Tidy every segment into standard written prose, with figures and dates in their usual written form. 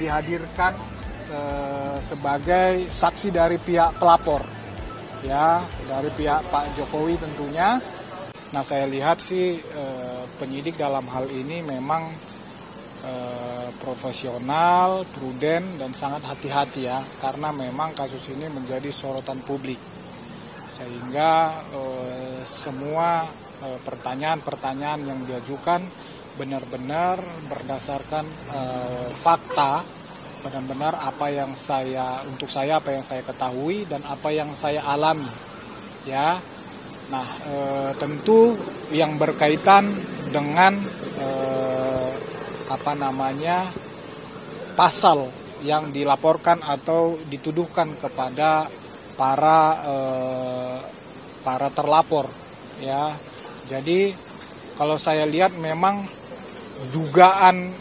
dihadirkan sebagai saksi dari pihak pelapor, ya, dari pihak Pak Jokowi tentunya. Nah, saya lihat sih penyidik dalam hal ini memang profesional, prudent, dan sangat hati-hati ya, karena memang kasus ini menjadi sorotan publik, sehingga semua pertanyaan-pertanyaan yang diajukan benar-benar berdasarkan fakta, benar-benar apa yang saya ketahui dan apa yang saya alami, ya. Nah, tentu yang berkaitan dengan pasal yang dilaporkan atau dituduhkan kepada para terlapor, ya. Jadi kalau saya lihat memang dugaan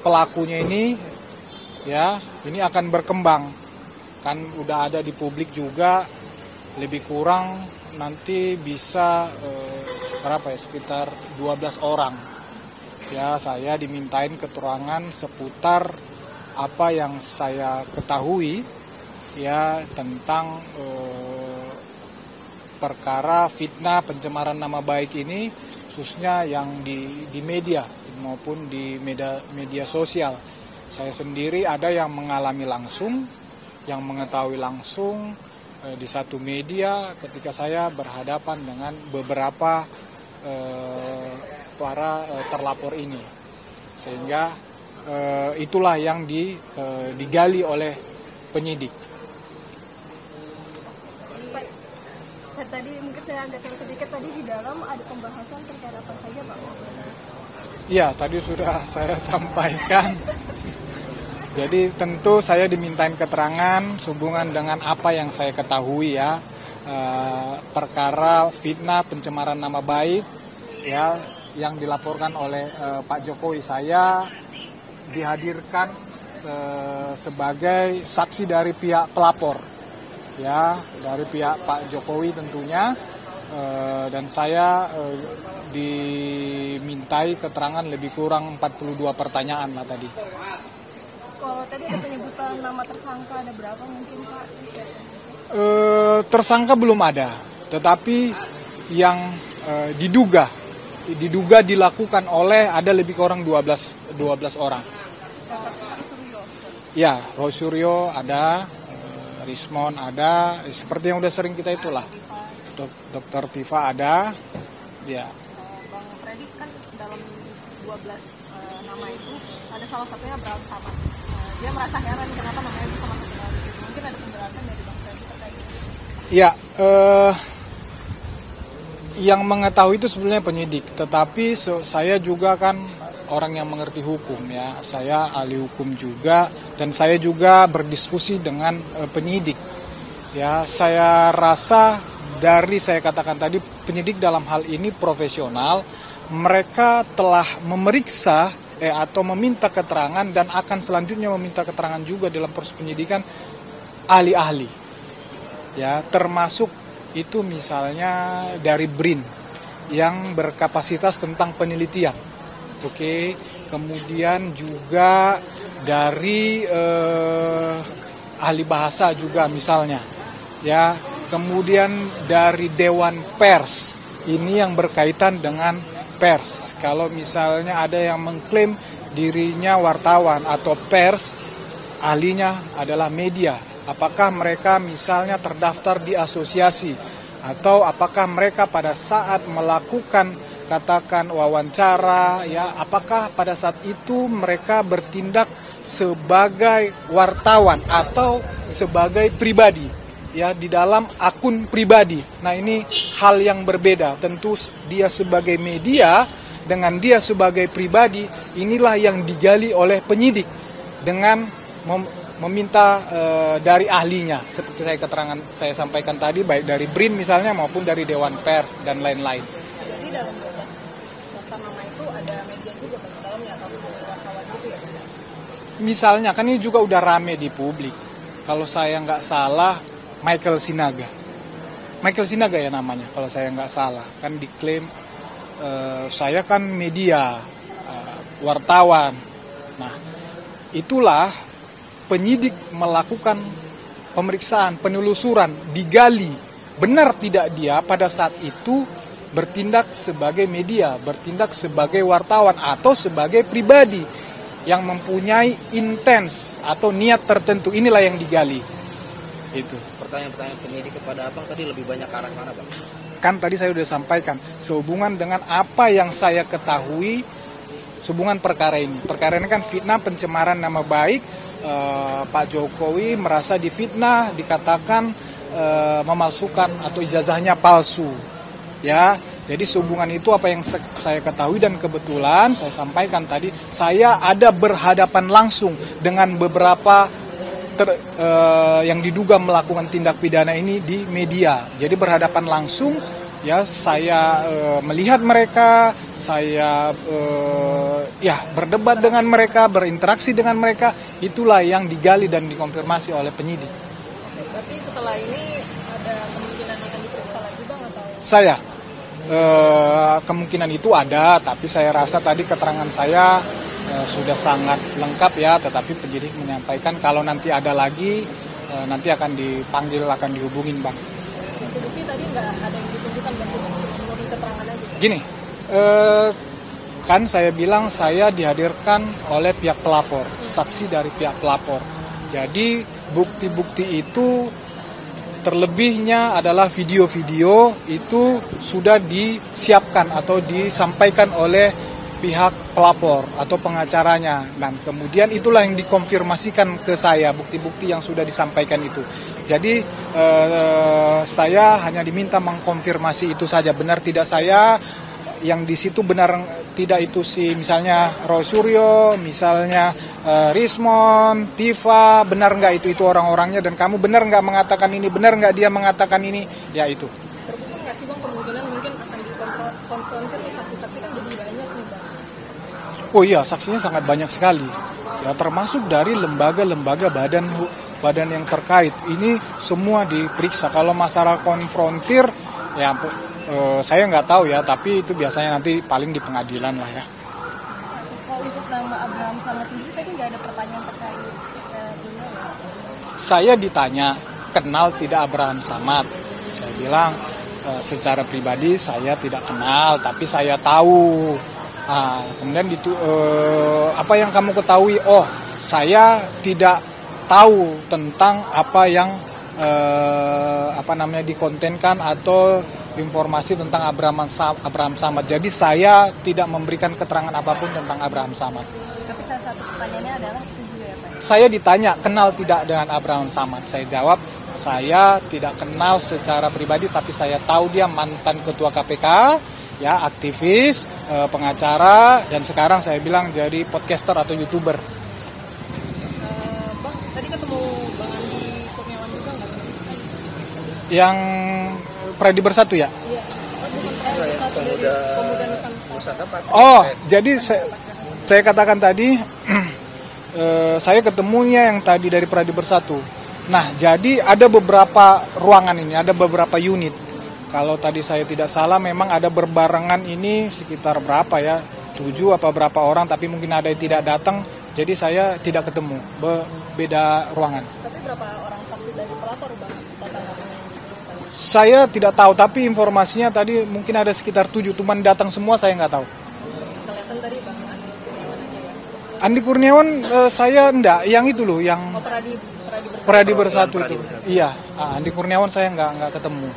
pelakunya ini, ya, ini akan berkembang, kan udah ada di publik juga, lebih kurang nanti bisa sekitar 12 orang. Ya, saya dimintain keterangan seputar apa yang saya ketahui, ya, tentang perkara fitnah pencemaran nama baik ini, khususnya yang di media maupun di media sosial. Saya sendiri ada yang mengalami langsung, yang mengetahui langsung di satu media ketika saya berhadapan dengan beberapa para terlapor ini, sehingga itulah yang digali oleh penyidik. Tadi mungkin saya agak sedikit, tadi di dalam ada pembahasan terkait apa saja, Pak? Iya, tadi sudah saya sampaikan. Jadi tentu saya dimintain keterangan sehubungan dengan apa yang saya ketahui, ya, perkara fitnah pencemaran nama baik, ya, yang dilaporkan oleh Pak Jokowi. Saya dihadirkan sebagai saksi dari pihak pelapor, ya, dari pihak Pak Jokowi tentunya, dan saya dimintai keterangan lebih kurang 42 pertanyaan lah tadi. Kalau tadi ada penyebutan nama tersangka, ada berapa mungkin, Pak? Tersangka belum ada, tetapi yang diduga dilakukan oleh ada lebih kurang 12 orang. Ya, Rosuryo ada, Rismon ada, seperti yang udah sering kita itulah. Dokter Tifa ada, ya. Bang Freddy, kan dalam 12 nama itu ada salah satunya Abraham Samad. Dia merasa heran kenapa namanya bisa masuk ke dalam situ. Mungkin ada penjelasan dari Bang Freddy terkait itu. Ya, yang mengetahui itu sebenarnya penyidik, tetapi saya juga kan orang yang mengerti hukum, ya. Saya ahli hukum juga, dan saya juga berdiskusi dengan penyidik. Ya, saya rasa dari saya katakan tadi, penyidik dalam hal ini profesional. Mereka telah memeriksa atau meminta keterangan dan akan selanjutnya meminta keterangan juga dalam proses penyidikan ahli-ahli, ya, termasuk itu misalnya dari BRIN yang berkapasitas tentang penelitian, oke, kemudian juga dari ahli bahasa juga misalnya, ya, kemudian dari Dewan Pers, ini yang berkaitan dengan pers. Kalau misalnya ada yang mengklaim dirinya wartawan atau pers, ahlinya adalah media. Apakah mereka misalnya terdaftar di asosiasi, atau apakah mereka pada saat melakukan katakan wawancara, ya, apakah pada saat itu mereka bertindak sebagai wartawan atau sebagai pribadi, ya, di dalam akun pribadi. Nah, ini hal yang berbeda. Tentu dia sebagai media dengan dia sebagai pribadi, inilah yang digali oleh penyidik dengan meminta dari ahlinya, seperti saya sampaikan tadi, baik dari BRIN misalnya maupun dari Dewan Pers dan lain-lain. Jadi dalam 12 daftar nama itu ada media juga di dalamnya atau wartawan gitu ya? Misalnya, kan ini juga udah rame di publik. Kalau saya nggak salah, Michael Sinaga ya namanya, kalau saya nggak salah, kan diklaim saya kan media, wartawan. Nah, itulah penyidik melakukan pemeriksaan, penelusuran, digali benar tidak dia pada saat itu bertindak sebagai media, bertindak sebagai wartawan atau sebagai pribadi yang mempunyai intens atau niat tertentu. Inilah yang digali. Itu. Pertanyaan-pertanyaan penyidik kepada Abang tadi lebih banyak ke arah mana, Bang? Kan tadi saya sudah sampaikan sehubungan dengan apa yang saya ketahui sehubungan perkara ini. Perkara ini kan fitnah, pencemaran nama baik. Pak Jokowi merasa difitnah, dikatakan memalsukan atau ijazahnya palsu. Ya, jadi sehubungan itu apa yang saya ketahui, dan kebetulan saya sampaikan tadi saya ada berhadapan langsung dengan beberapa yang diduga melakukan tindak pidana ini di media. Jadi berhadapan langsung, ya saya melihat mereka, saya berdebat dengan mereka, berinteraksi dengan mereka. Itulah yang digali dan dikonfirmasi oleh penyidik. Berarti setelah ini ada kemungkinan akan diperiksa lagi, Bang, atau? Saya kemungkinan itu ada, tapi saya rasa tadi keterangan saya sudah sangat lengkap ya, tetapi penyidik menyampaikan kalau nanti ada lagi nanti akan dipanggil, akan dihubungin, Bang. Bukti tadi nggak ada yang ditunjukkan, berarti cuma menurut keterangan aja. Gini, kan saya bilang saya dihadirkan oleh pihak pelapor, saksi dari pihak pelapor. Jadi bukti-bukti itu terlebihnya adalah video-video itu sudah disiapkan atau disampaikan oleh pihak pelapor atau pengacaranya, dan kemudian itulah yang dikonfirmasikan ke saya, bukti-bukti yang sudah disampaikan itu. Jadi saya hanya diminta mengkonfirmasi itu saja, benar tidak saya yang di situ, benar tidak itu si misalnya Roy Suryo, misalnya Rismon, Tifa, benar nggak itu orang-orangnya, dan kamu benar nggak mengatakan ini, benar nggak dia mengatakan ini, ya itu. Terbuka nggak sih, Bang, kemungkinan mungkin akan dikonfrontir nih, saksi-saksi kan jadi banyak nih, Bang? Oh iya, saksinya sangat banyak sekali. Ya, termasuk dari lembaga-lembaga badan yang terkait. Ini semua diperiksa. Kalau masalah konfrontir, ya saya nggak tahu ya, tapi itu biasanya nanti paling di pengadilan lah ya. Kalau untuk nama Abraham Samad sendiri tadi nggak ada pertanyaan terkait beliau ya? Saya ditanya, kenal tidak Abraham Samad? Saya bilang, secara pribadi saya tidak kenal, tapi saya tahu. Kemudian apa yang kamu ketahui? Oh, saya tidak tahu tentang apa yang dikontenkan atau informasi tentang Abraham Samad. Jadi saya tidak memberikan keterangan apapun tentang Abraham Samad. Tapi salah satu pertanyaannya adalah setuju ya, Pak? Saya ditanya kenal tidak dengan Abraham Samad. Saya jawab, saya tidak kenal secara pribadi, tapi saya tahu dia mantan ketua KPK, ya, aktivis, pengacara, dan sekarang saya bilang jadi podcaster atau YouTuber. Bang, tadi ketemu Bang Andi Kurniawan juga nggak? Yang Pradi Bersatu ya? Iya. Pemuda Nusantara. Oh, jadi saya katakan tadi, saya ketemunya yang tadi dari Pradi Bersatu. Nah, jadi ada beberapa ruangan ini, ada beberapa unit. Kalau tadi saya tidak salah, memang ada berbarengan ini sekitar berapa ya, 7 apa berapa orang, tapi mungkin ada yang tidak datang, jadi saya tidak ketemu, beda ruangan. Tapi berapa orang saksi dari pelapor, Bang? Saya tidak tahu, tapi informasinya tadi mungkin ada sekitar 7, cuman datang semua saya nggak tahu. Kelihatan tadi Bang Andi Kurniawan aja ya? Andi Kurniawan saya enggak, yang itu loh, yang Pradi Bersatu. Pradi Bersatu itu. Iya, Andi Kurniawan saya nggak ketemu.